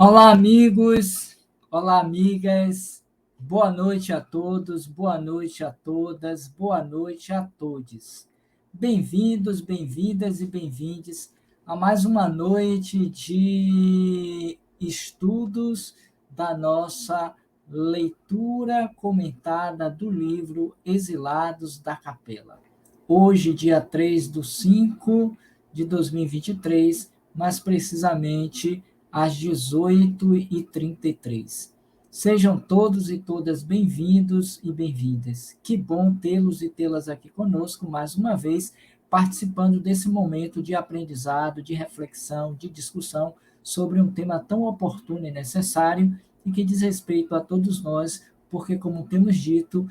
Olá, amigos! Olá, amigas! Boa noite a todos, boa noite a todas, boa noite a todos. Bem-vindos, bem-vindas e bem-vindes a mais uma noite de estudos da nossa leitura comentada do livro Exilados da Capela. Hoje, dia 3/5/2023, mais precisamente às 18h33. Sejam todos e todas bem-vindos e bem-vindas. Que bom tê-los e tê-las aqui conosco mais uma vez, participando desse momento de aprendizado, de reflexão, de discussão sobre um tema tão oportuno e necessário e que diz respeito a todos nós, porque, como temos dito,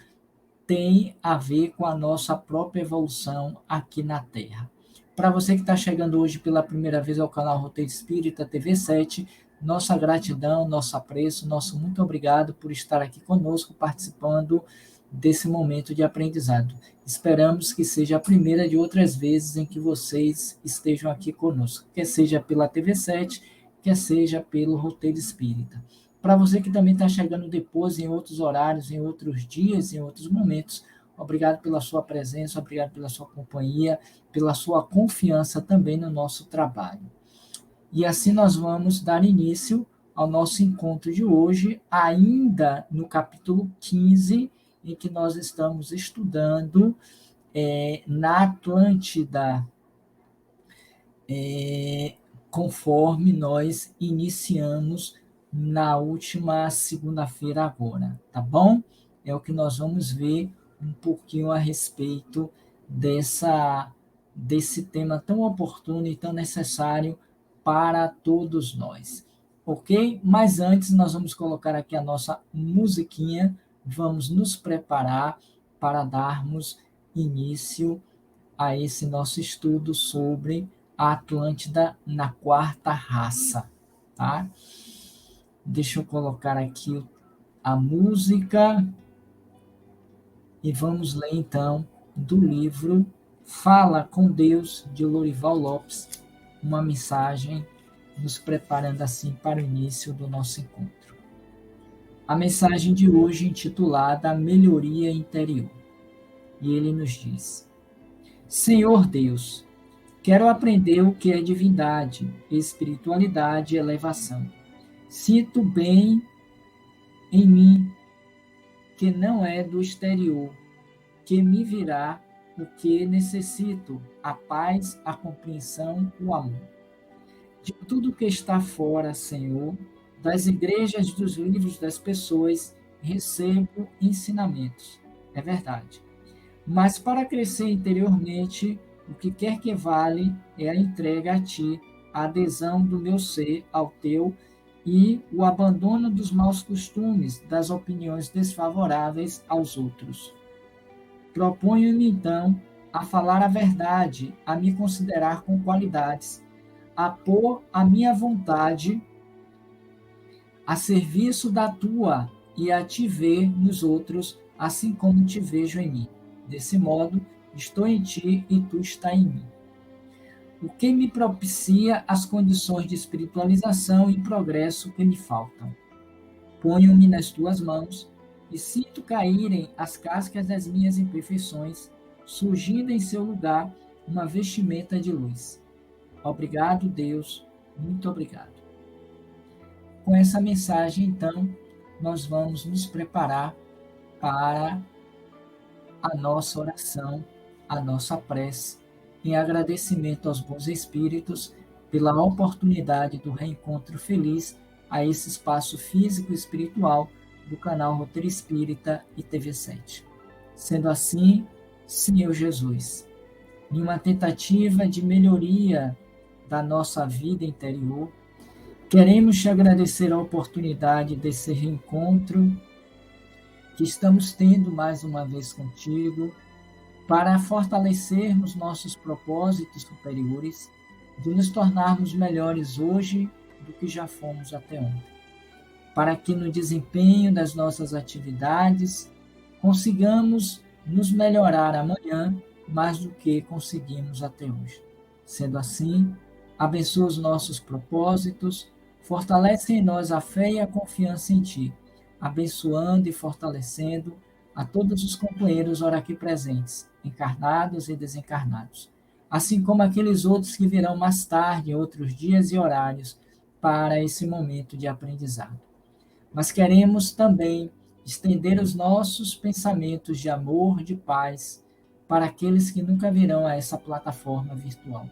tem a ver com a nossa própria evolução aqui na Terra. Para você que está chegando hoje pela primeira vez ao canal Roteiro Espírita TV7, nossa gratidão, nosso apreço, nosso muito obrigado por estar aqui conosco, participando desse momento de aprendizado. Esperamos que seja a primeira de outras vezes em que vocês estejam aqui conosco, quer seja pela TV7, quer seja pelo Roteiro Espírita. Para você que também está chegando depois, em outros horários, em outros dias, em outros momentos, obrigado pela sua presença, obrigado pela sua companhia, pela sua confiança também no nosso trabalho. E assim nós vamos dar início ao nosso encontro de hoje, ainda no capítulo 15, em que nós estamos estudando na Atlântida, conforme nós iniciamos na última segunda-feira agora, tá bom? É o que nós vamos ver um pouquinho a respeito desse tema tão oportuno e tão necessário para todos nós, ok? Mas antes nós vamos colocar aqui a nossa musiquinha, vamos nos preparar para darmos início a esse nosso estudo sobre a Atlântida na quarta raça, tá? Deixa eu colocar aqui a música e vamos ler então do livro Fala com Deus, de Lorival Lopes, uma mensagem nos preparando assim para o início do nosso encontro. A mensagem de hoje intitulada Melhoria Interior. E ele nos diz: Senhor Deus, quero aprender o que é divindade, espiritualidade e elevação. Sinto bem em mim, que não é do exterior, que me virá o que necessito, a paz, a compreensão, o amor. De tudo que está fora, Senhor, das igrejas, dos livros, das pessoas, recebo ensinamentos. É verdade. Mas para crescer interiormente, o que quer que vale é a entrega a Ti, a adesão do meu ser ao Teu e o abandono dos maus costumes, das opiniões desfavoráveis aos outros. Proponho-me, então, a falar a verdade, a me considerar com qualidades, a pôr a minha vontade a serviço da Tua e a Te ver nos outros, assim como Te vejo em mim. Desse modo, estou em Ti e Tu está em mim. O que me propicia as condições de espiritualização e progresso que me faltam. Ponho-me nas Tuas mãos e sinto caírem as cascas das minhas imperfeições, surgindo em seu lugar uma vestimenta de luz. Obrigado, Deus, muito obrigado. Com essa mensagem, então, nós vamos nos preparar para a nossa oração, a nossa prece, em agradecimento aos bons espíritos pela oportunidade do reencontro feliz a esse espaço físico e espiritual do canal Roteiro Espírita e TV7. Sendo assim, Senhor Jesus, em uma tentativa de melhoria da nossa vida interior, queremos te agradecer a oportunidade desse reencontro que estamos tendo mais uma vez contigo, para fortalecermos nossos propósitos superiores, de nos tornarmos melhores hoje do que já fomos até ontem, para que no desempenho das nossas atividades consigamos nos melhorar amanhã mais do que conseguimos até hoje. Sendo assim, abençoa os nossos propósitos, Fortalece em nós a fé e a confiança em Ti, abençoando e fortalecendo a todos os companheiros ora aqui presentes, encarnados e desencarnados, assim como aqueles outros que virão mais tarde, em outros dias e horários, para esse momento de aprendizado. Mas queremos também estender os nossos pensamentos de amor, de paz, para aqueles que nunca virão a essa plataforma virtual.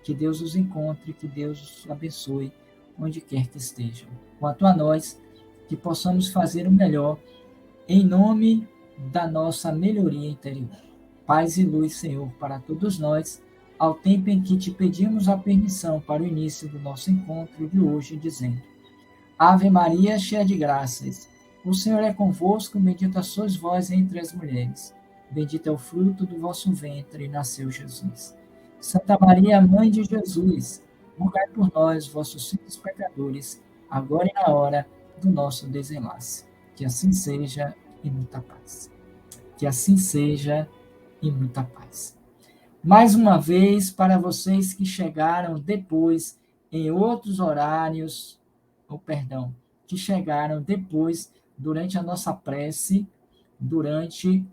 Que Deus os encontre, que Deus os abençoe, onde quer que estejam. Quanto a nós, que possamos fazer o melhor em nome da nossa melhoria interior. Paz e luz, Senhor, para todos nós, ao tempo em que te pedimos a permissão para o início do nosso encontro de hoje, dizendo: Ave Maria, cheia de graças, o Senhor é convosco, bendita sois vós entre as mulheres. Bendito é o fruto do vosso ventre, e nasceu Jesus. Santa Maria, Mãe de Jesus, rogai por nós, vossos filhos pecadores, agora e na hora do nosso desenlace. Que assim seja, e muita paz. Que assim seja, e muita paz. Mais uma vez, para vocês que chegaram depois, em outros horários, perdão, que chegaram depois, durante a nossa prece, durante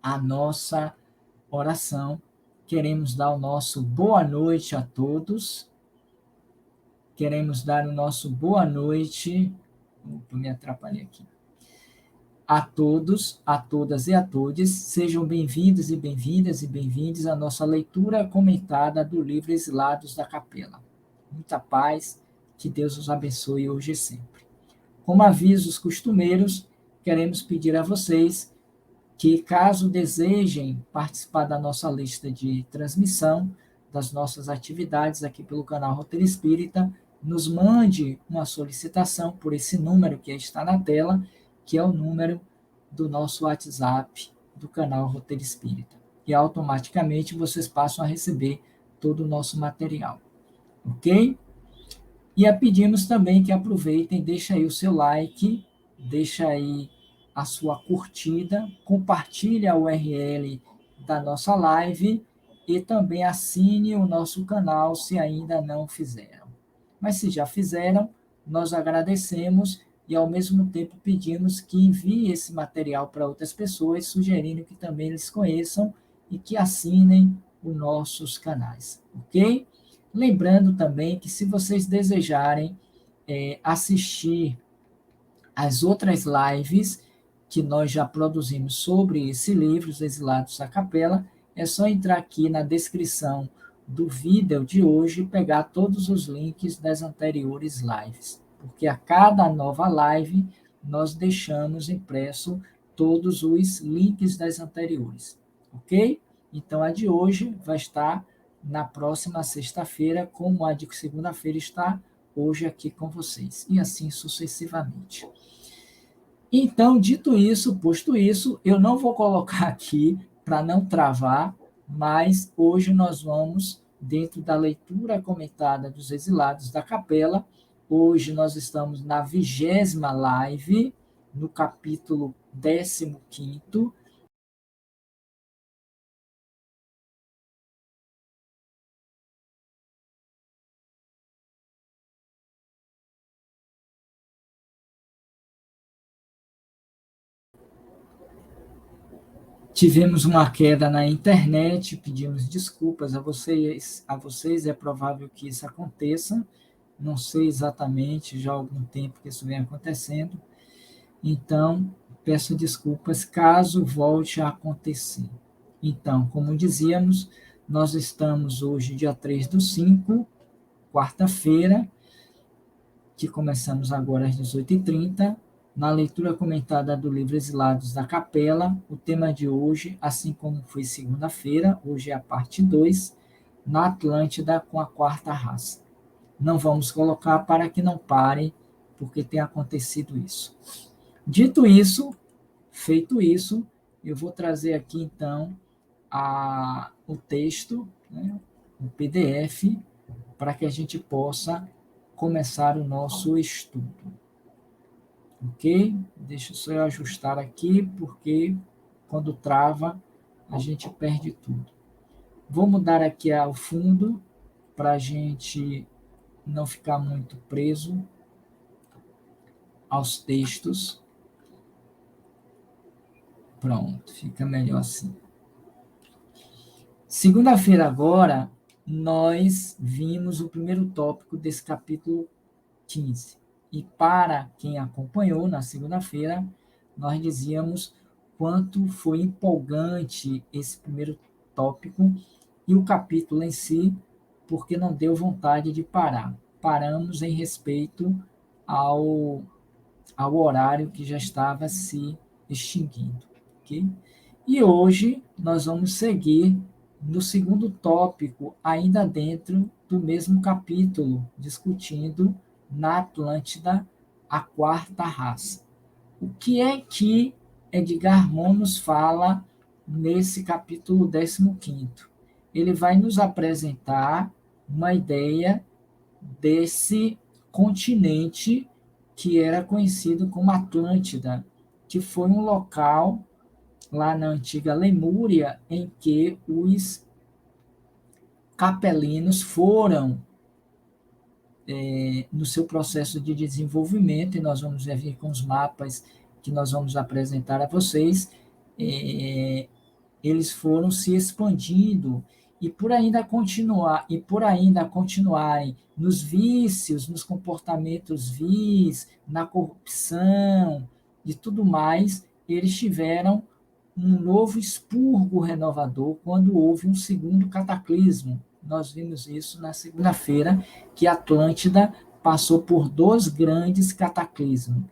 a nossa oração, queremos dar o nosso boa noite a todos. Queremos dar o nosso boa noite. Opa, me atrapalhei aqui. A todos, a todas e a todos, sejam bem-vindos e bem-vindas e bem-vindos à nossa leitura comentada do livro Exilados da Capela. Muita paz, que Deus os abençoe hoje e sempre. Como avisos costumeiros, queremos pedir a vocês que, caso desejem participar da nossa lista de transmissão, das nossas atividades aqui pelo canal Roteiro Espírita, nos mande uma solicitação por esse número que está na tela, que é o número do nosso WhatsApp do canal Roteiro Espírita. E automaticamente vocês passam a receber todo o nosso material. Ok? E pedimos também que aproveitem, deixa aí o seu like, deixa aí a sua curtida, compartilhe a URL da nossa live e também assine o nosso canal se ainda não fizeram. Mas se já fizeram, nós agradecemos e ao mesmo tempo pedimos que envie esse material para outras pessoas, sugerindo que também eles conheçam e que assinem os nossos canais, ok? Lembrando também que se vocês desejarem assistir as outras lives que nós já produzimos sobre esse livro, Os Exilados da Capela, é só entrar aqui na descrição do vídeo de hoje e pegar todos os links das anteriores lives, porque a cada nova live nós deixamos impresso todos os links das anteriores, ok? Então a de hoje vai estar na próxima sexta-feira, como a de segunda-feira está hoje aqui com vocês, e assim sucessivamente. Então, dito isso, posto isso, eu não vou colocar aqui para não travar, mas hoje nós vamos, dentro da leitura comentada dos Exilados da Capela, hoje nós estamos na 20ª live, no capítulo 15º, tivemos uma queda na internet, pedimos desculpas a vocês, é provável que isso aconteça, não sei exatamente, já há algum tempo que isso vem acontecendo, então peço desculpas caso volte a acontecer. Então, como dizíamos, nós estamos hoje, dia 3/5, quarta-feira, que começamos agora às 18h30, na leitura comentada do livro Exilados da Capela. O tema de hoje, assim como foi segunda-feira, hoje é a parte 2, na Atlântida com a quarta raça. Não vamos colocar para que não pare, porque tem acontecido isso. Dito isso, feito isso, eu vou trazer aqui então o texto, né, o PDF, para que a gente possa começar o nosso estudo. Ok? Deixa eu só ajustar aqui, porque quando trava, a gente perde tudo. Vou mudar aqui ao fundo para a gente não ficar muito preso aos textos. Pronto, fica melhor assim. Segunda-feira agora, nós vimos o primeiro tópico desse capítulo 15. E para quem acompanhou na segunda-feira, nós dizíamos quanto foi empolgante esse primeiro tópico e o capítulo em si, porque não deu vontade de parar. Paramos em respeito ao horário que já estava se extinguindo. Okay? E hoje nós vamos seguir no segundo tópico, ainda dentro do mesmo capítulo, discutindo na Atlântida a quarta raça. O que é que Edgar Moon nos fala nesse capítulo 15º? Ele vai nos apresentar uma ideia desse continente que era conhecido como Atlântida, que foi um local lá na antiga Lemúria em que os capelinos foram no seu processo de desenvolvimento, e nós vamos ver com os mapas que nós vamos apresentar a vocês, eles foram se expandindo e por ainda continuarem nos vícios, nos comportamentos vis, na corrupção e tudo mais, eles tiveram um novo expurgo renovador quando houve um segundo cataclismo. Nós vimos isso na segunda-feira, que Atlântida passou por dois grandes cataclismos.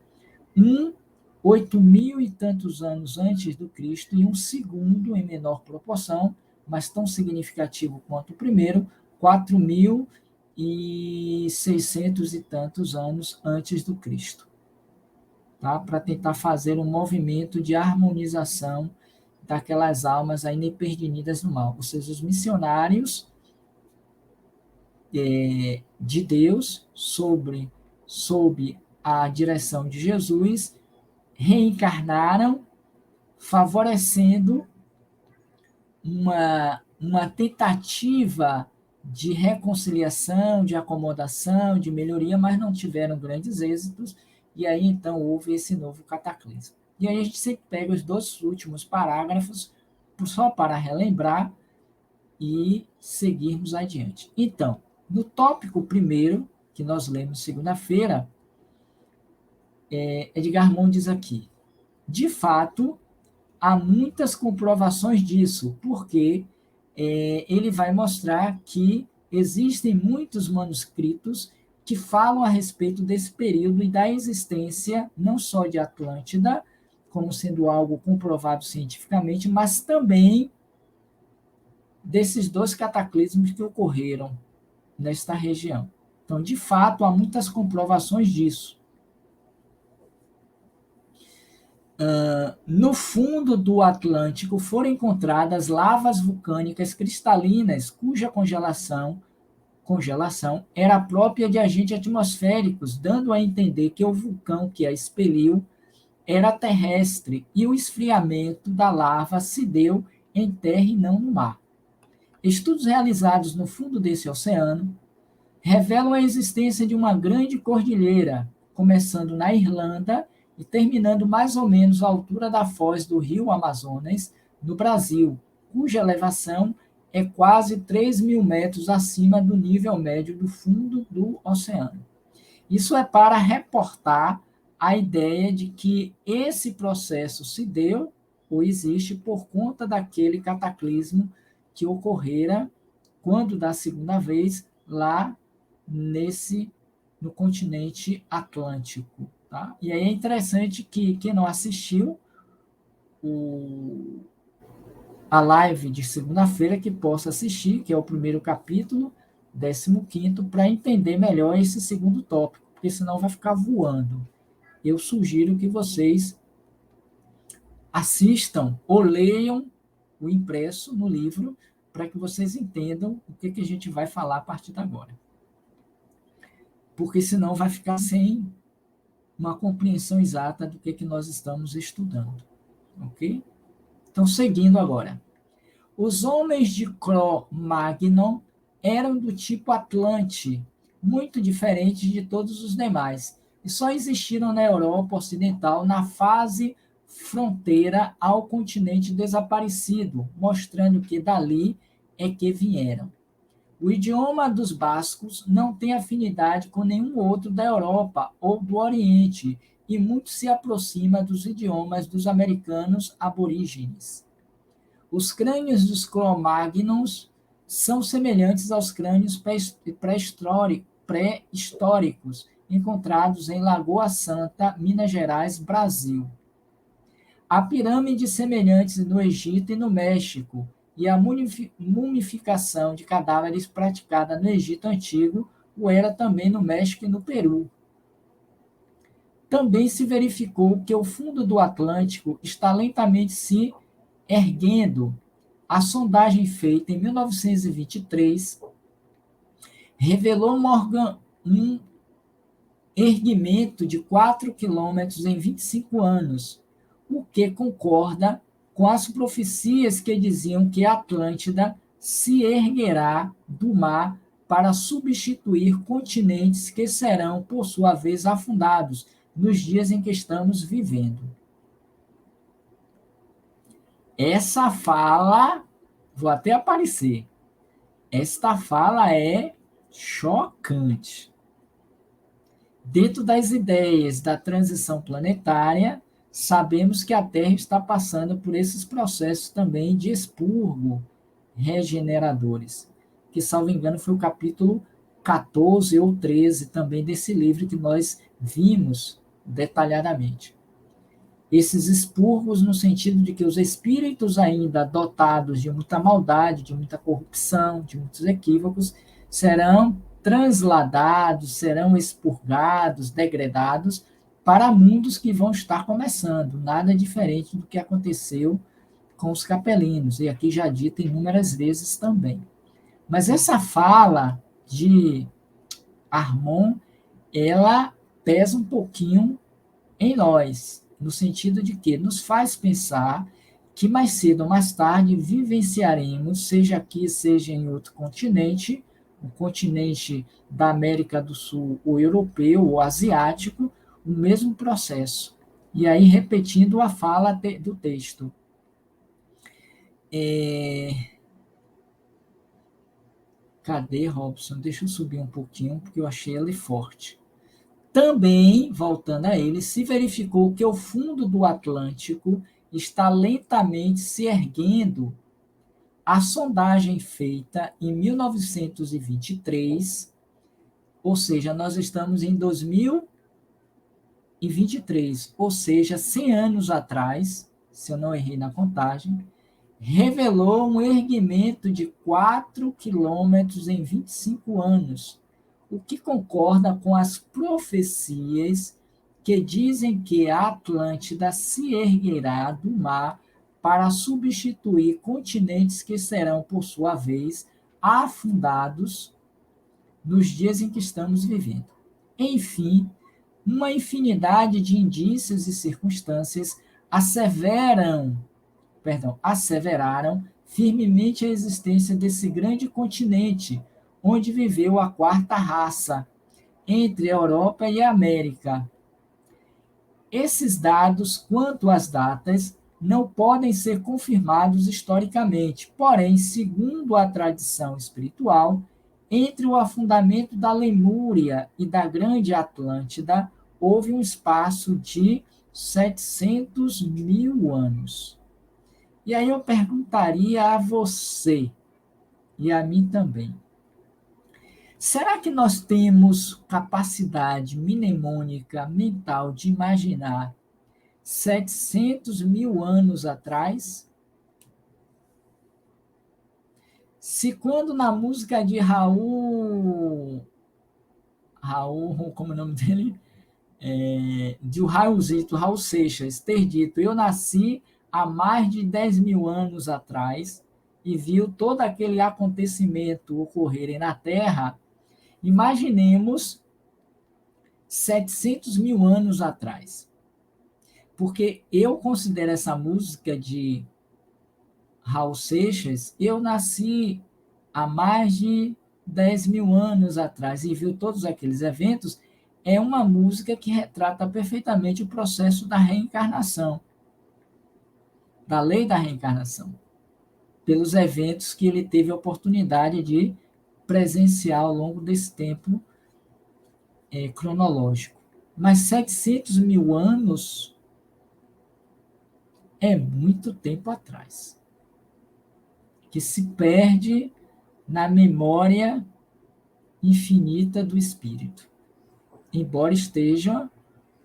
8.000 e tantos anos antes do Cristo, e um segundo, em menor proporção, mas tão significativo quanto o primeiro, 4.600 e tantos anos antes do Cristo. Tá? Para tentar fazer um movimento de harmonização daquelas almas ainda perdidas no mal. Ou seja, os missionários de Deus, sob a direção de Jesus, reencarnaram, favorecendo uma tentativa de reconciliação, de acomodação, de melhoria, mas não tiveram grandes êxitos, e aí então houve esse novo cataclismo. E aí a gente sempre pega os dois últimos parágrafos, só para relembrar e seguirmos adiante. Então, no tópico primeiro, que nós lemos segunda-feira, Edgar Moon diz aqui: de fato, há muitas comprovações disso, porque ele vai mostrar que existem muitos manuscritos que falam a respeito desse período e da existência não só de Atlântida, como sendo algo comprovado cientificamente, mas também desses dois cataclismos que ocorreram nesta região. Então, de fato, há muitas comprovações disso. No fundo do Atlântico foram encontradas lavas vulcânicas cristalinas, cuja congelação era própria de agentes atmosféricos, dando a entender que o vulcão que a expeliu era terrestre e o esfriamento da lava se deu em terra e não no mar. Estudos realizados no fundo desse oceano revelam a existência de uma grande cordilheira, começando na Irlanda e terminando mais ou menos à altura da foz do rio Amazonas, no Brasil, cuja elevação é quase 3.000 metros acima do nível médio do fundo do oceano. Isso é para reportar a ideia de que esse processo se deu ou existe por conta daquele cataclismo que ocorrera quando da segunda vez lá no continente Atlântico. Tá? E aí é interessante que quem não assistiu a live de segunda-feira, que possa assistir, que é o primeiro capítulo, 15º, para entender melhor esse segundo tópico, porque senão vai ficar voando. Eu sugiro que vocês assistam ou leiam o impresso no livro, para que vocês entendam o que a gente vai falar a partir de agora. Porque senão vai ficar sem uma compreensão exata do que nós estamos estudando. Ok? Então, seguindo agora. Os homens de Cro-Magnon eram do tipo Atlante, muito diferentes de todos os demais, e só existiram na Europa Ocidental na fase fronteira ao continente desaparecido, mostrando que dali é que vieram. O idioma dos bascos não tem afinidade com nenhum outro da Europa ou do Oriente e muito se aproxima dos idiomas dos americanos aborígenes. Os crânios dos Cro-Magnons são semelhantes aos crânios pré-históricos encontrados em Lagoa Santa, Minas Gerais, Brasil. Há pirâmides semelhantes no Egito e no México, e a mumificação de cadáveres praticada no Egito Antigo o era também no México e no Peru. Também se verificou que o fundo do Atlântico está lentamente se erguendo. A sondagem feita em 1923 revelou um erguimento de 4 quilômetros em 25 anos, o que concorda com as profecias que diziam que a Atlântida se erguerá do mar para substituir continentes que serão, por sua vez, afundados nos dias em que estamos vivendo. Essa fala, vou até aparecer, esta fala é chocante. Dentro das ideias da transição planetária, sabemos que a Terra está passando por esses processos também de expurgo regeneradores, que, salvo engano, foi o capítulo 14 ou 13 também desse livro que nós vimos detalhadamente. Esses expurgos no sentido de que os espíritos ainda dotados de muita maldade, de muita corrupção, de muitos equívocos, serão transladados, serão expurgados, degradados para mundos que vão estar começando, nada diferente do que aconteceu com os capelinos, e aqui já dito inúmeras vezes também. Mas essa fala de Harmon, ela pesa um pouquinho em nós, no sentido de que nos faz pensar que mais cedo ou mais tarde vivenciaremos, seja aqui, seja em outro continente, o continente da América do Sul, ou europeu, ou asiático, o mesmo processo. E aí, repetindo a fala do texto. Cadê, Robson? Deixa eu subir um pouquinho, porque eu achei ele forte. Também, voltando a ele, se verificou que o fundo do Atlântico está lentamente se erguendo. A sondagem feita em 1923, ou seja, nós estamos em 2023, ou seja, 100 anos atrás, se eu não errei na contagem, revelou um erguimento de 4 quilômetros em 25 anos, o que concorda com as profecias que dizem que a Atlântida se erguerá do mar para substituir continentes que serão, por sua vez, afundados nos dias em que estamos vivendo. Enfim, uma infinidade de indícios e circunstâncias asseveraram firmemente a existência desse grande continente, onde viveu a quarta raça, entre a Europa e a América. Esses dados, quanto às datas, não podem ser confirmados historicamente, porém, segundo a tradição espiritual, entre o afundamento da Lemúria e da Grande Atlântida, houve um espaço de 700 mil anos. E aí eu perguntaria a você, e a mim também, será que nós temos capacidade mnemônica mental de imaginar 700 mil anos atrás? Se quando na música de Raul, como é o nome dele? De Raul Seixas, ter dito, eu nasci há mais de 10 mil anos atrás e viu todo aquele acontecimento ocorrerem na Terra, imaginemos 700 mil anos atrás. Porque eu considero essa música de Raul Seixas, eu nasci há mais de 10 mil anos atrás e viu todos aqueles eventos, é uma música que retrata perfeitamente o processo da reencarnação, da lei da reencarnação, pelos eventos que ele teve a oportunidade de presenciar ao longo desse tempo cronológico. Mas 700 mil anos é muito tempo atrás, que se perde na memória infinita do espírito, embora esteja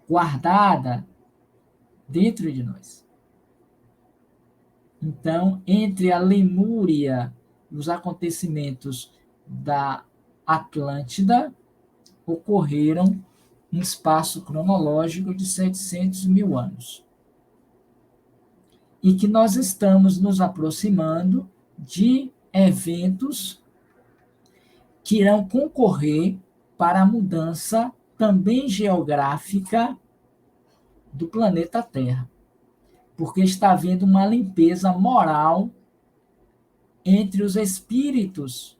guardada dentro de nós. Então, entre a Lemúria e os acontecimentos da Atlântida, ocorreram um espaço cronológico de 700 mil anos. E que nós estamos nos aproximando de eventos que irão concorrer para a mudança também geográfica do planeta Terra, porque está havendo uma limpeza moral entre os espíritos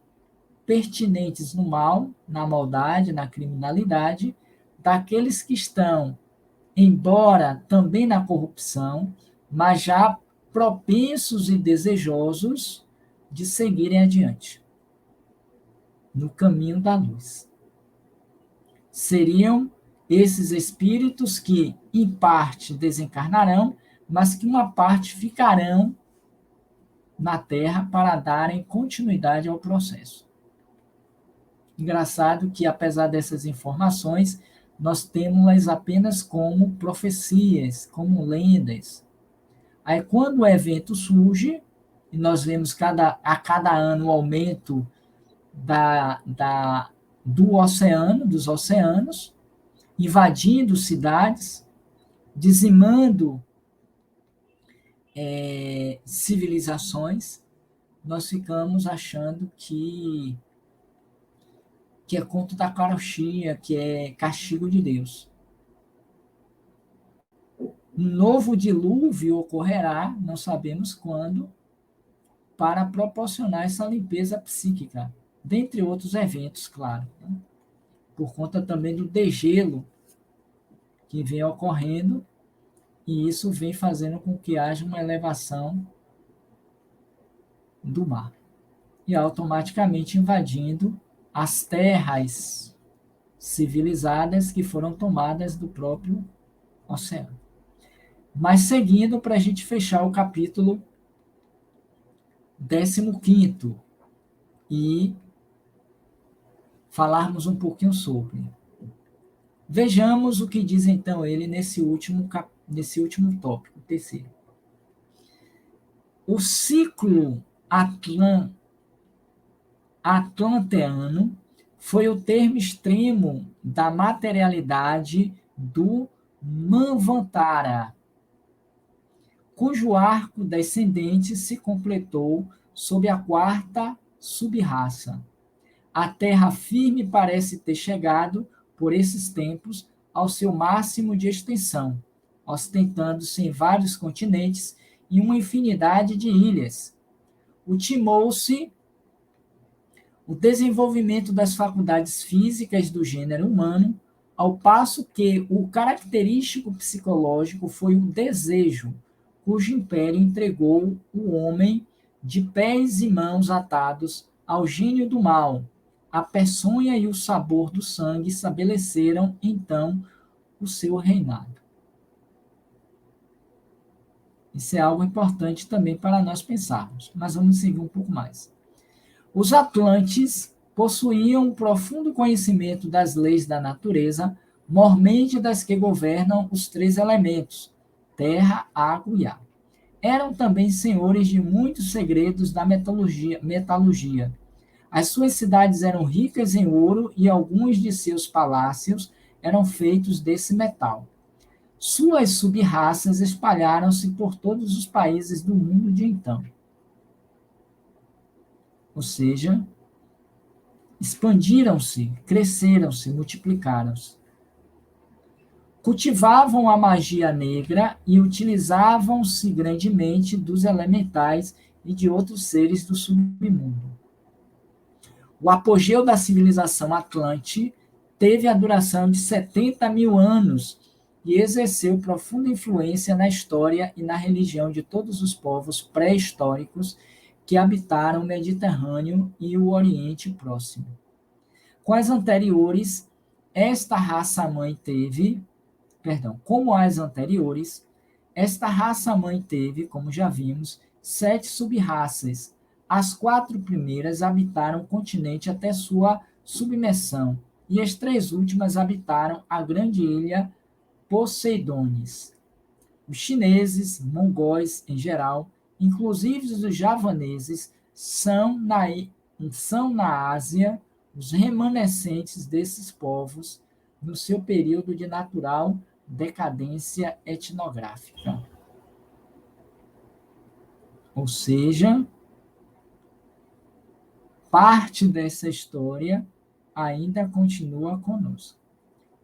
pertinentes no mal, na maldade, na criminalidade, daqueles que estão, embora também na corrupção, mas já propensos e desejosos de seguirem adiante no caminho da luz. Seriam esses espíritos que, em parte, desencarnarão, mas que uma parte ficarão na Terra para darem continuidade ao processo. Engraçado que, apesar dessas informações, nós temos-las apenas como profecias, como lendas. Aí, quando o evento surge, e nós vemos a cada ano o aumento do oceano, dos oceanos, invadindo cidades, dizimando civilizações, nós ficamos achando que é conto da carochinha, que é castigo de Deus. Um novo dilúvio ocorrerá, não sabemos quando, para proporcionar essa limpeza psíquica, dentre outros eventos, claro, né? Por conta também do degelo que vem ocorrendo, e isso vem fazendo com que haja uma elevação do mar, e automaticamente invadindo as terras civilizadas que foram tomadas do próprio oceano. Mas seguindo, para a gente fechar o capítulo 15º e falarmos um pouquinho sobre. Vejamos o que diz então ele nesse último tópico, terceiro. O ciclo atlanteano foi o termo extremo da materialidade do Manvantara, cujo arco descendente se completou sob a quarta subraça. A terra firme parece ter chegado, por esses tempos, ao seu máximo de extensão, ostentando-se em vários continentes e uma infinidade de ilhas. Ultimou-se o desenvolvimento das faculdades físicas do gênero humano, ao passo que o característico psicológico foi o desejo, cujo império entregou o homem de pés e mãos atados ao gênio do mal. A peçonha e o sabor do sangue estabeleceram, então, o seu reinado. Isso é algo importante também para nós pensarmos, mas vamos seguir um pouco mais. Os atlantes possuíam um profundo conhecimento das leis da natureza, mormente das que governam os três elementos, terra, água e ar. Eram também senhores de muitos segredos da metalurgia. As suas cidades eram ricas em ouro e alguns de seus palácios eram feitos desse metal. Suas sub-raças espalharam-se por todos os países do mundo de então. Ou seja, expandiram-se, cresceram-se, multiplicaram-se. Cultivavam a magia negra e utilizavam-se grandemente dos elementais e de outros seres do submundo. O apogeu da civilização Atlante teve a duração de 70 mil anos e exerceu profunda influência na história e na religião de todos os povos pré-históricos que habitaram o Mediterrâneo e o Oriente Próximo. Com as anteriores, esta raça-mãe teve, como as anteriores, esta raça-mãe teve, como já vimos, 7 sub-raças. As 4 primeiras habitaram o continente até sua submersão, e as 3 últimas habitaram a grande ilha Poseidones. Os chineses, mongóis em geral, inclusive os javaneses, são na Ásia os remanescentes desses povos no seu período de natural decadência etnográfica. Ou seja, parte dessa história ainda continua conosco.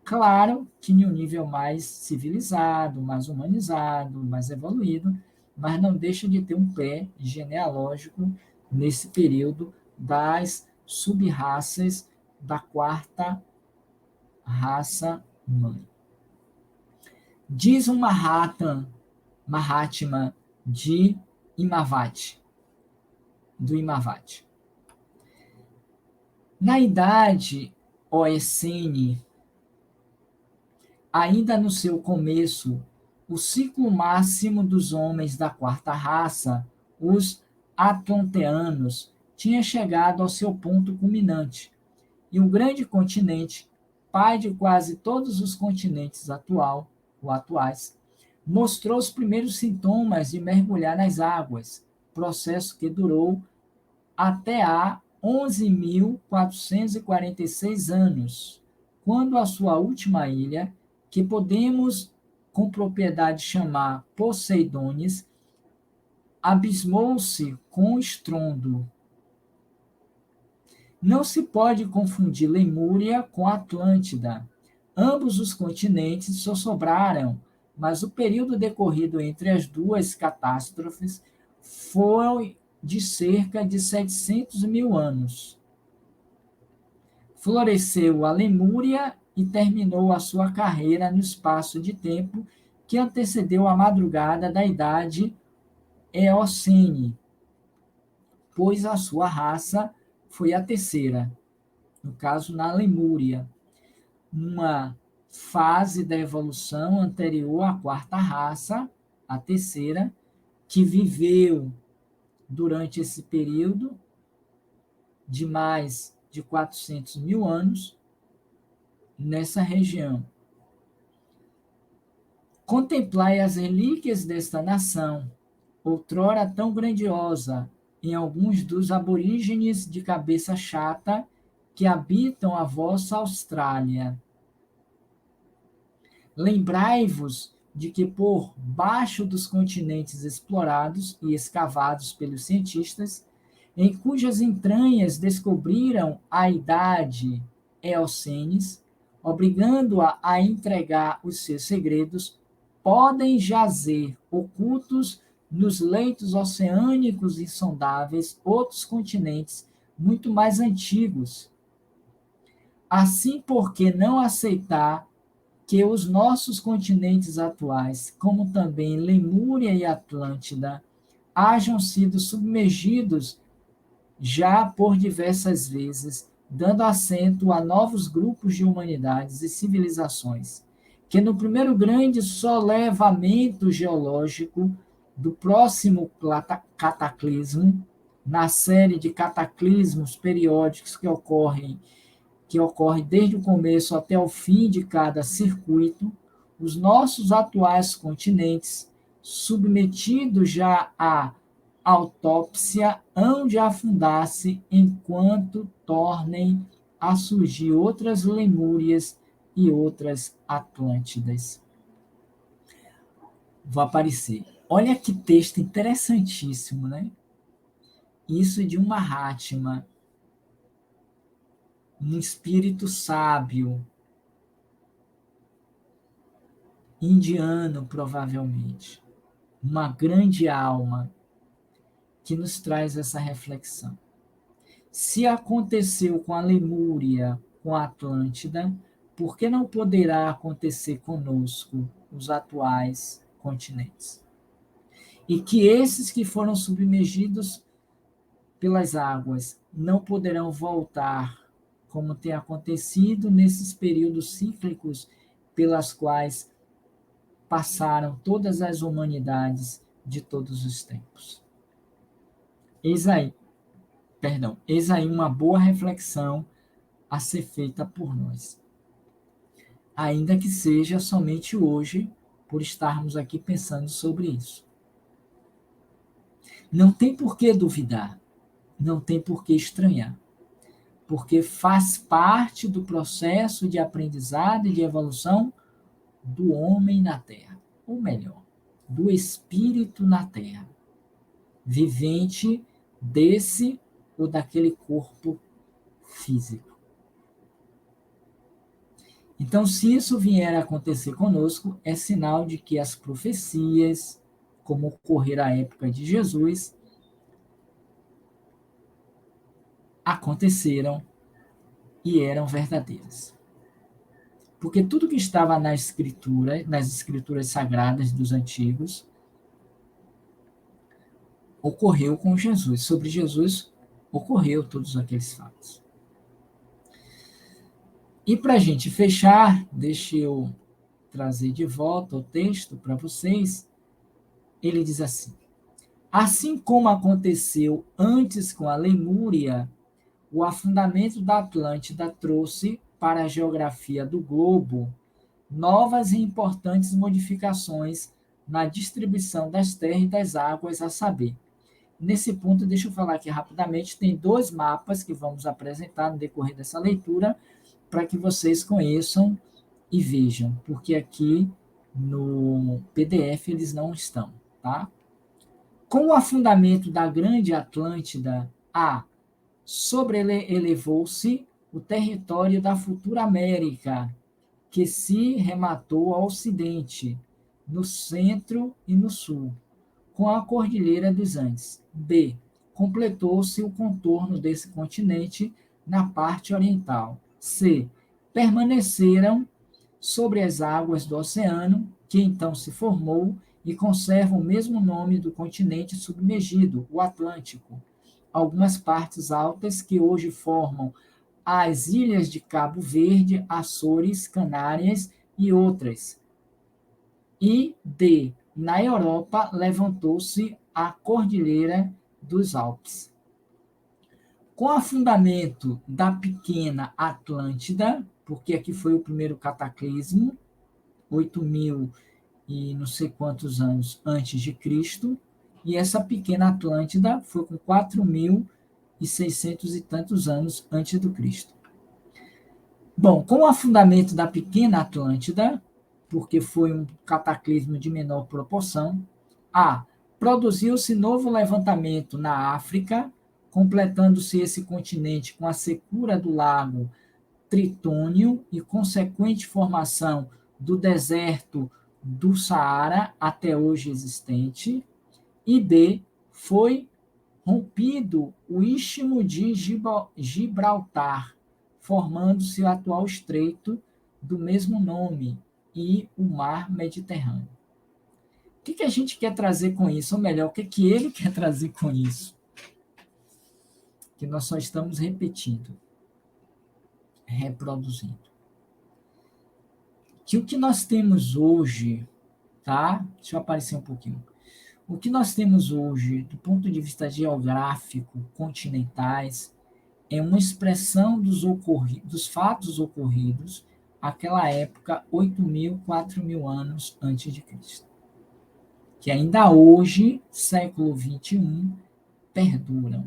Claro que em um nível mais civilizado, mais humanizado, mais evoluído, mas não deixa de ter um pé genealógico nesse período das sub-raças da 4ª raça-mãe. Diz um Mahatma de Imavati, do Imavati. Na idade Eocene, ainda no seu começo, o ciclo máximo dos homens da 4ª raça, os atlanteanos, tinha chegado ao seu ponto culminante, e o grande continente, pai de quase todos os continentes atuais, mostrou os primeiros sintomas de mergulhar nas águas, processo que durou até há 11.446 anos, quando a sua última ilha, que podemos com propriedade chamar Poseidones, abismou-se com estrondo. Não se pode confundir Lemúria com Atlântida. Ambos os continentes só sobraram, mas o período decorrido entre as duas catástrofes foi de cerca de 700 mil anos. Floresceu a Lemúria e terminou a sua carreira no espaço de tempo que antecedeu a madrugada da idade Eocene, pois a sua raça foi a terceira, no caso na Lemúria, uma fase da evolução anterior à 4ª raça, a terceira, que viveu durante esse período de mais de 400 mil anos nessa região. Contemplai as relíquias desta nação, outrora tão grandiosa, em alguns dos aborígenes de cabeça chata que habitam a vossa Austrália. Lembrai-vos de que por baixo dos continentes explorados e escavados pelos cientistas, em cujas entranhas descobriram a idade Eocenes, obrigando-a a entregar os seus segredos, podem jazer ocultos nos leitos oceânicos insondáveis outros continentes muito mais antigos. Assim, por que não aceitar que os nossos continentes atuais, como também Lemúria e Atlântida, hajam sido submergidos já por diversas vezes, dando assento a novos grupos de humanidades e civilizações, que no primeiro grande solevamento geológico do próximo cataclismo, na série de cataclismos periódicos que ocorre desde o começo até o fim de cada circuito, os nossos atuais continentes, submetidos já à autópsia, hão de afundar-se enquanto tornem a surgir outras Lemúrias e outras Atlântidas. Vão aparecer. Olha que texto interessantíssimo, né? Isso de um Mahatma, um espírito sábio, indiano provavelmente, uma grande alma que nos traz essa reflexão. Se aconteceu com a Lemúria, com a Atlântida, por que não poderá acontecer conosco, os atuais continentes? E que esses que foram submergidos pelas águas não poderão voltar, como tem acontecido nesses períodos cíclicos pelas quais passaram todas as humanidades de todos os tempos. Eis aí, eis aí uma boa reflexão a ser feita por nós. Ainda que seja somente hoje, por estarmos aqui pensando sobre isso. Não tem por que duvidar, não tem por que estranhar, porque faz parte do processo de aprendizado e de evolução do homem na Terra, ou melhor, do espírito na Terra, vivente desse ou daquele corpo físico. Então, se isso vier a acontecer conosco, é sinal de que as profecias, como ocorreu à época de Jesus, aconteceram e eram verdadeiras. Porque tudo que estava na Escritura, nas escrituras sagradas dos antigos, ocorreu com Jesus. Sobre Jesus, ocorreu todos aqueles fatos. E para a gente fechar, deixa eu trazer de volta o texto para vocês. Ele diz assim: assim como aconteceu antes com a Lemúria, o afundamento da Atlântida trouxe para a geografia do globo novas e importantes modificações na distribuição das terras e das águas, a saber. Nesse ponto, deixa eu falar aqui rapidamente, tem 2 mapas que vamos apresentar no decorrer dessa leitura, para que vocês conheçam e vejam, porque aqui no PDF eles não estão, tá? Com o afundamento da grande Atlântida, sobrelevou-se o território da futura América, que se rematou ao ocidente, no centro e no sul, com a Cordilheira dos Andes. B. Completou-se o contorno desse continente na parte oriental. C. Permaneceram sobre as águas do oceano, que então se formou e conserva o mesmo nome do continente submergido, o Atlântico. Algumas partes altas que hoje formam as ilhas de Cabo Verde, Açores, Canárias e outras. E D. Na Europa, levantou-se a Cordilheira dos Alpes. Com o afundamento da pequena Atlântida, porque aqui foi o primeiro cataclismo, 8.000 e não sei quantos anos antes de Cristo, e essa pequena Atlântida foi com 4.600 e tantos anos antes do Cristo. Bom, com o afundamento da pequena Atlântida, porque foi um cataclismo de menor proporção, produziu-se novo levantamento na África, completando-se esse continente com a secura do lago Tritônio e consequente formação do deserto do Saara, até hoje existente, e B. Foi rompido o Istmo de Gibraltar, formando-se o atual estreito do mesmo nome e o mar Mediterrâneo. O que a gente quer trazer com isso? Ou melhor, o que ele quer trazer com isso? Que nós só estamos repetindo, reproduzindo. Que o que nós temos hoje, tá? Deixa eu aparecer um pouquinho. O que nós temos hoje, do ponto de vista geográfico, continentais, é uma expressão dos fatos ocorridos naquela época, 8.000, 4.000 anos antes de Cristo. Que ainda hoje, século XXI, perduram.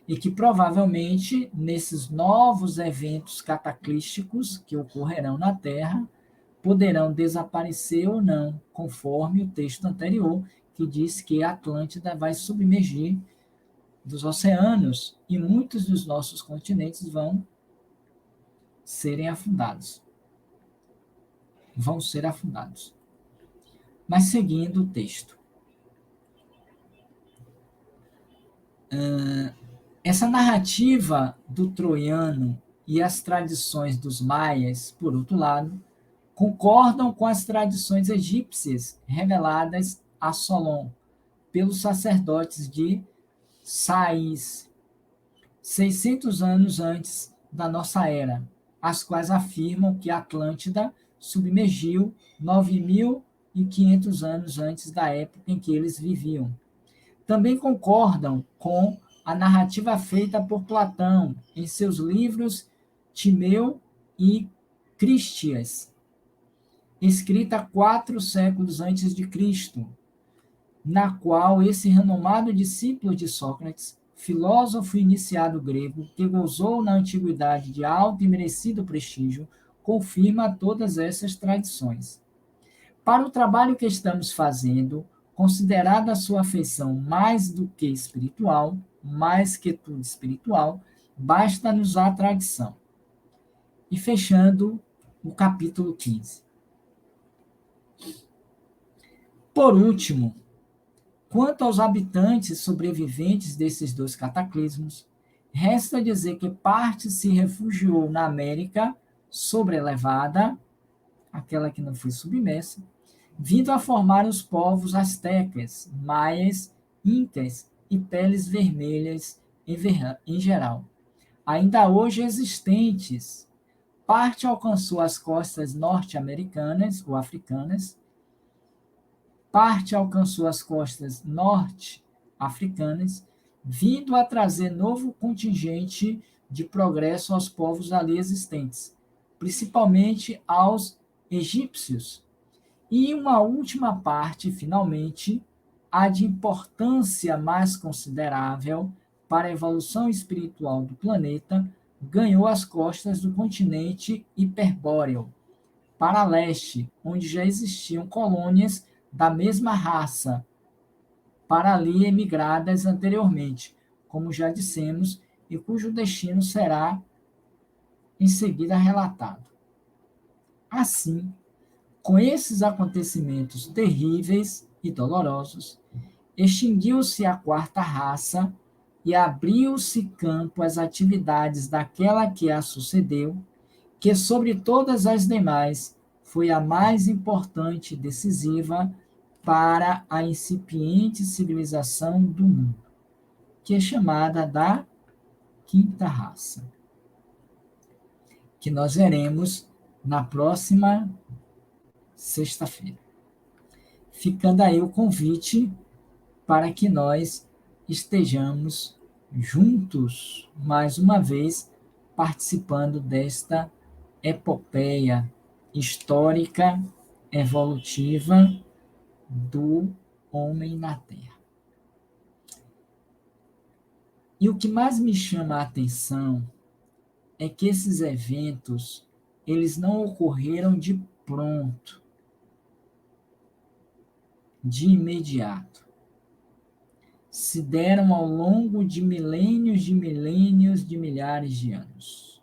E que provavelmente, nesses novos eventos cataclísticos que ocorrerão na Terra, poderão desaparecer ou não, conforme o texto anterior, que diz que a Atlântida vai submergir dos oceanos e muitos dos nossos continentes vão serem afundados. Vão ser afundados. Mas seguindo o texto. Essa narrativa do troiano e as tradições dos maias, por outro lado, concordam com as tradições egípcias reveladas a Solon pelos sacerdotes de Sais, 600 anos antes da nossa era, as quais afirmam que a Atlântida submergiu 9.500 anos antes da época em que eles viviam. Também concordam com a narrativa feita por Platão em seus livros Timeu e Cristias, escrita 4 séculos antes de Cristo, na qual esse renomado discípulo de Sócrates, filósofo iniciado grego, que gozou na antiguidade de alto e merecido prestígio, confirma todas essas tradições. Para o trabalho que estamos fazendo, considerada a sua afeição mais do que espiritual, mais que tudo espiritual, basta-nos a tradição. E fechando o capítulo 15. Por último, quanto aos habitantes sobreviventes desses dois cataclismos, resta dizer que parte se refugiou na América sobrelevada, aquela que não foi submersa, vindo a formar os povos astecas, maias, incas e peles vermelhas em geral, ainda hoje existentes. Parte alcançou as costas norte-americanas ou africanas, parte alcançou as costas norte-africanas, vindo a trazer novo contingente de progresso aos povos ali existentes, principalmente aos egípcios. E uma última parte, finalmente, a de importância mais considerável para a evolução espiritual do planeta, ganhou as costas do continente hiperbóreo, para leste, onde já existiam colônias da mesma raça, para ali emigradas anteriormente, como já dissemos, e cujo destino será em seguida relatado. Assim, com esses acontecimentos terríveis e dolorosos, extinguiu-se a quarta raça e abriu-se campo às atividades daquela que a sucedeu, que sobre todas as demais foi a mais importante e decisiva para a incipiente civilização do mundo, que é chamada da quinta raça, que nós veremos na próxima sexta-feira. Ficando aí o convite para que nós estejamos juntos, mais uma vez, participando desta epopeia histórica, evolutiva do homem na Terra. E o que mais me chama a atenção é que esses eventos, eles não ocorreram de pronto, de imediato. Se deram ao longo de milênios, de milhares de anos.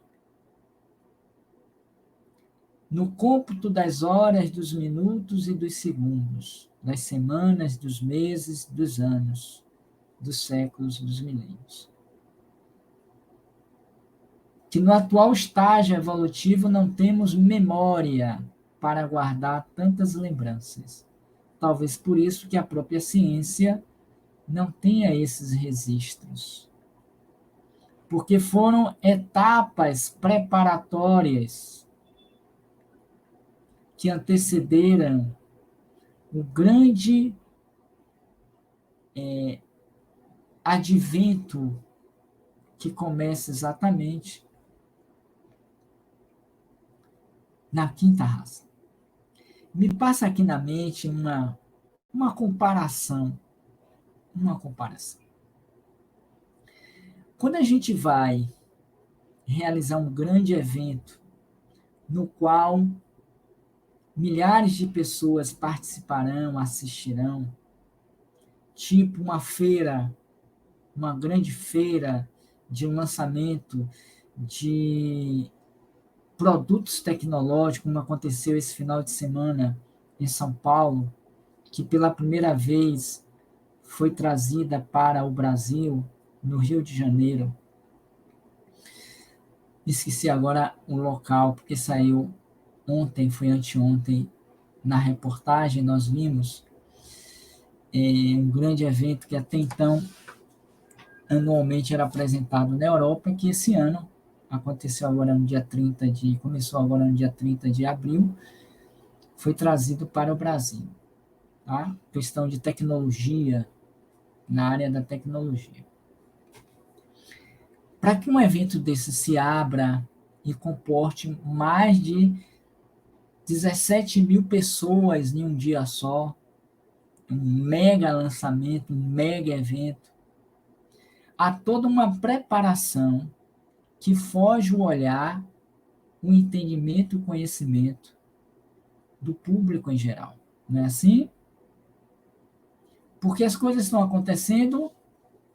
No cômputo das horas, dos minutos e dos segundos, das semanas, dos meses, dos anos, dos séculos, dos milênios. Que no atual estágio evolutivo não temos memória para guardar tantas lembranças. Talvez por isso que a própria ciência não tenha esses registros. Porque foram etapas preparatórias que antecederam o grande advento que começa exatamente na quinta raça. Me passa aqui na mente uma comparação. Uma comparação. Quando a gente vai realizar um grande evento no qual milhares de pessoas participarão, assistirão, tipo uma feira, uma grande feira de lançamento de produtos tecnológicos, como aconteceu esse final de semana em São Paulo, que pela primeira vez foi trazida para o Brasil no Rio de Janeiro. Esqueci agora o local, porque saiu ontem, foi anteontem, na reportagem nós vimos um grande evento que até então anualmente era apresentado na Europa, que esse ano aconteceu agora no dia 30 começou agora no dia 30 de abril, foi trazido para o Brasil, tá? Questão de tecnologia, na área da tecnologia. Para que um evento desse se abra e comporte mais de 17 mil pessoas em um dia só, um mega lançamento, um mega evento, há toda uma preparação que foge o olhar, o entendimento e o conhecimento do público em geral. Não é assim? Porque as coisas estão acontecendo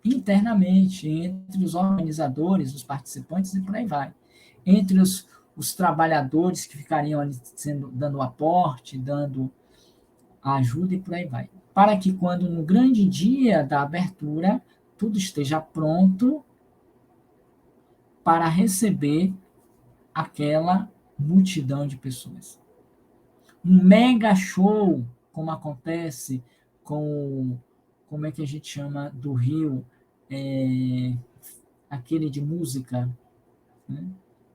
internamente, entre os organizadores, os participantes e por aí vai. Entre os trabalhadores que ficariam ali dando aporte, dando ajuda e por aí vai. Para que quando no grande dia da abertura, tudo esteja pronto para receber aquela multidão de pessoas. Um mega show, como acontece com, como é que a gente chama, do Rio, aquele de música, né?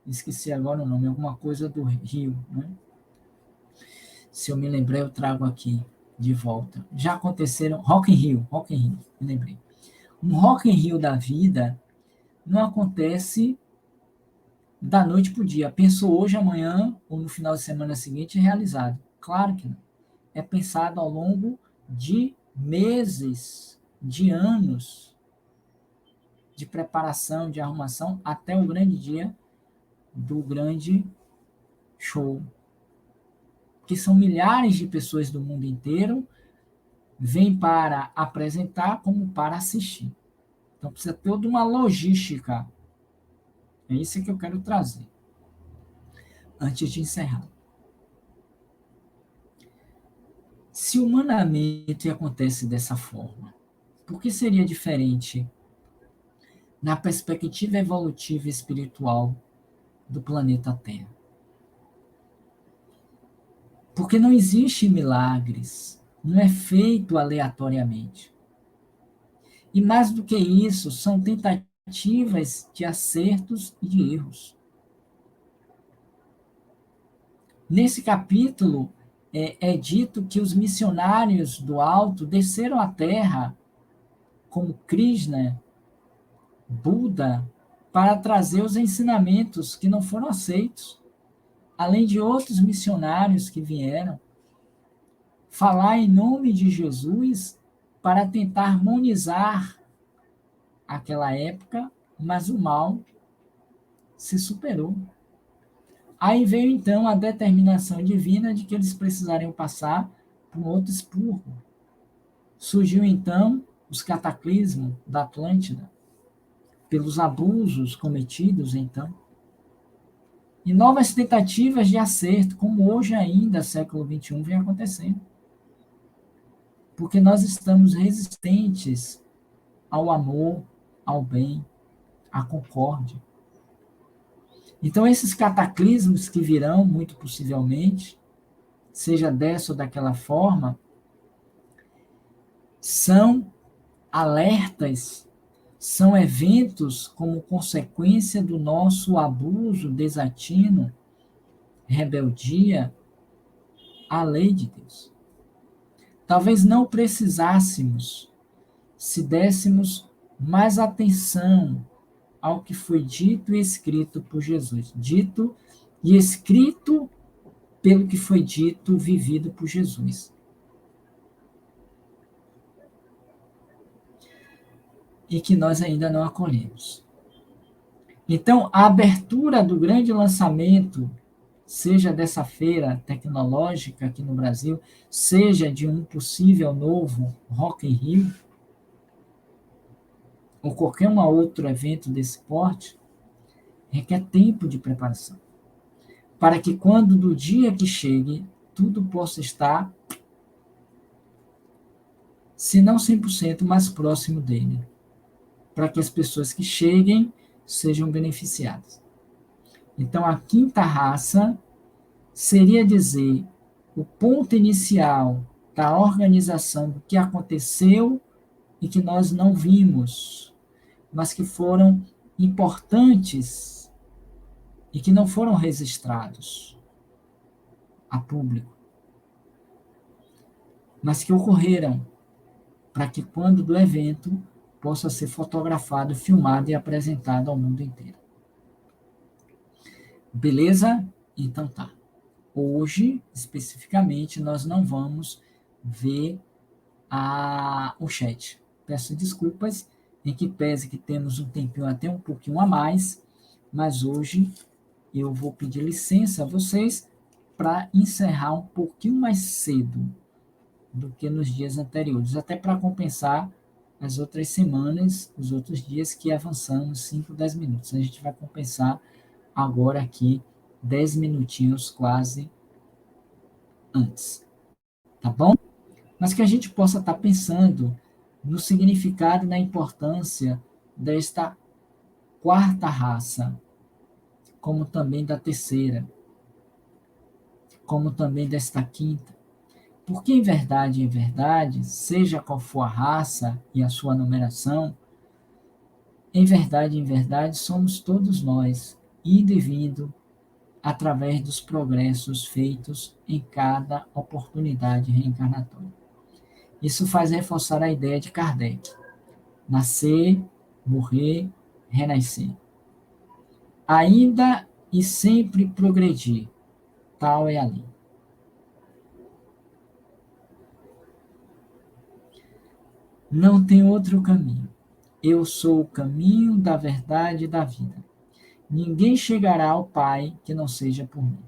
Esqueci agora o nome, alguma coisa do Rio, né? Se eu me lembrar, eu trago aqui de volta. Já aconteceram, Rock in Rio, me lembrei. Um Rock in Rio da vida não acontece da noite para o dia. Pensou hoje, amanhã, ou no final de semana seguinte, é realizado. Claro que não. É pensado ao longo de meses, de anos, de preparação, de arrumação, até o grande dia do grande show. Que são milhares de pessoas do mundo inteiro, vêm para apresentar como para assistir. Então precisa ter toda uma logística. É isso que eu quero trazer. Antes de encerrar. Se humanamente acontece dessa forma, por que seria diferente na perspectiva evolutiva e espiritual do planeta Terra? Porque não existe milagres, não é feito aleatoriamente. E mais do que isso, são tentativas de acertos e de erros. Nesse capítulo, é dito que os missionários do alto desceram à terra, como Krishna, Buda, para trazer os ensinamentos que não foram aceitos, além de outros missionários que vieram falar em nome de Jesus para tentar harmonizar aquela época, mas o mal se superou. Aí veio então a determinação divina de que eles precisariam passar por um outro expurgo. Surgiu então os cataclismos da Atlântida, pelos abusos cometidos então, e novas tentativas de acerto, como hoje ainda, século XXI, vem acontecendo. Porque nós estamos resistentes ao amor, ao bem, à concórdia. Então, esses cataclismos que virão, muito possivelmente, seja dessa ou daquela forma, são alertas, são eventos como consequência do nosso abuso, desatino, rebeldia à lei de Deus. Talvez não precisássemos, se dessemos mais atenção ao que foi dito e escrito por Jesus. Dito e escrito pelo que foi dito, vivido por Jesus. E que nós ainda não acolhemos. Então, a abertura do grande lançamento, seja dessa feira tecnológica aqui no Brasil, seja de um possível novo Rock in Rio, ou qualquer um outro evento desse porte, requer tempo de preparação. Para que quando do dia que chegue, tudo possa estar, se não 100%, mais próximo dele. para que as pessoas que cheguem sejam beneficiadas. Então, a quinta raça seria dizer o ponto inicial da organização do que aconteceu e que nós não vimos, mas que foram importantes e que não foram registrados a público, mas que ocorreram para que quando do evento possa ser fotografado, filmado e apresentado ao mundo inteiro. Beleza? Então tá. Hoje, especificamente, nós não vamos ver o chat. Peço desculpas, em que pese que temos um tempinho até um pouquinho a mais, mas hoje eu vou pedir licença a vocês para encerrar um pouquinho mais cedo do que nos dias anteriores, até para compensar as outras semanas, os outros dias que avançamos 5, 10 minutos. A gente vai compensar agora aqui 10 minutinhos quase antes, tá bom? Mas que a gente possa estar pensando no significado e na importância desta quarta raça, como também da terceira, como também desta quinta. Porque em verdade, seja qual for a raça e a sua numeração, em verdade, somos todos nós, indo e vindo, através dos progressos feitos em cada oportunidade reencarnatória. Isso faz reforçar a ideia de Kardec: nascer, morrer, renascer. Ainda e sempre progredir, tal é a lei. Não tem outro caminho. Eu sou o caminho da verdade e da vida. Ninguém chegará ao Pai que não seja por mim.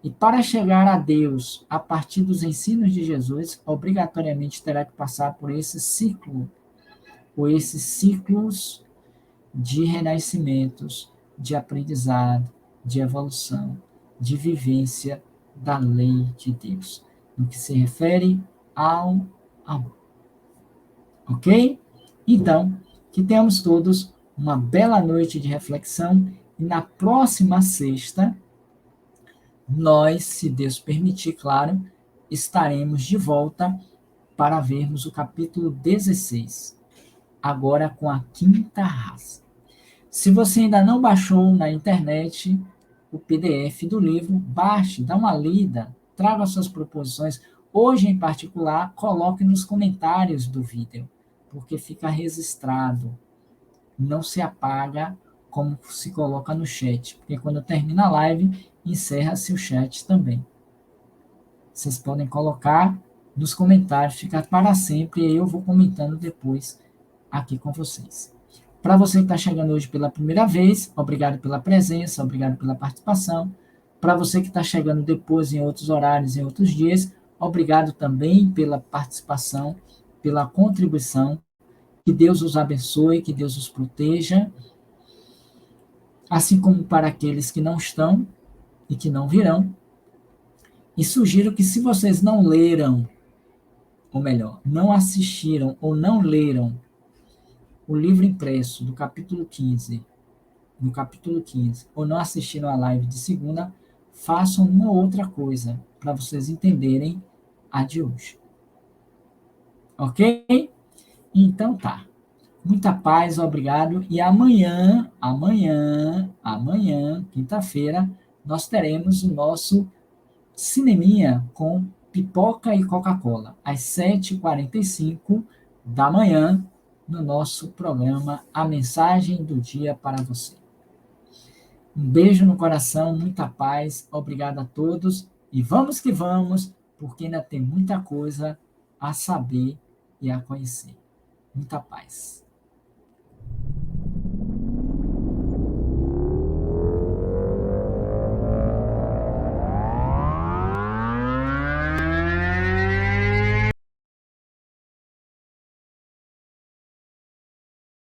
E para chegar a Deus a partir dos ensinos de Jesus, obrigatoriamente terá que passar por esse ciclo, ou esses ciclos de renascimentos, de aprendizado, de evolução, de vivência da lei de Deus, no que se refere ao amor. Ok? Então, que tenhamos todos uma bela noite de reflexão e na próxima sexta, nós, se Deus permitir, claro, estaremos de volta para vermos o capítulo 16, agora com a quinta raça. Se você ainda não baixou na internet o PDF do livro, baixe, dá uma lida, traga suas proposições. Hoje, em particular, coloque nos comentários do vídeo, porque fica registrado. Não se apaga como se coloca no chat, porque quando termina a live, encerra-se o chat também. Vocês podem colocar nos comentários, ficar para sempre, e eu vou comentando depois aqui com vocês. Para você que está chegando hoje pela primeira vez, obrigado pela presença, obrigado pela participação. Para você que está chegando depois em outros horários, em outros dias, obrigado também pela participação, pela contribuição. Que Deus os abençoe, que Deus os proteja, assim como para aqueles que não estão e que não virão. E sugiro que, se vocês não leram, ou melhor, não assistiram ou não leram o livro impresso do capítulo 15, no capítulo 15, ou não assistiram a live de segunda, façam uma outra coisa para vocês entenderem a de hoje. Ok? Então tá. Muita paz, obrigado. E amanhã, quinta-feira, nós teremos o nosso cineminha com pipoca e Coca-Cola, às 7h45 da manhã, no nosso programa A Mensagem do Dia para você. Um beijo no coração, muita paz, obrigado a todos e vamos que vamos, porque ainda tem muita coisa a saber e a conhecer. Muita paz.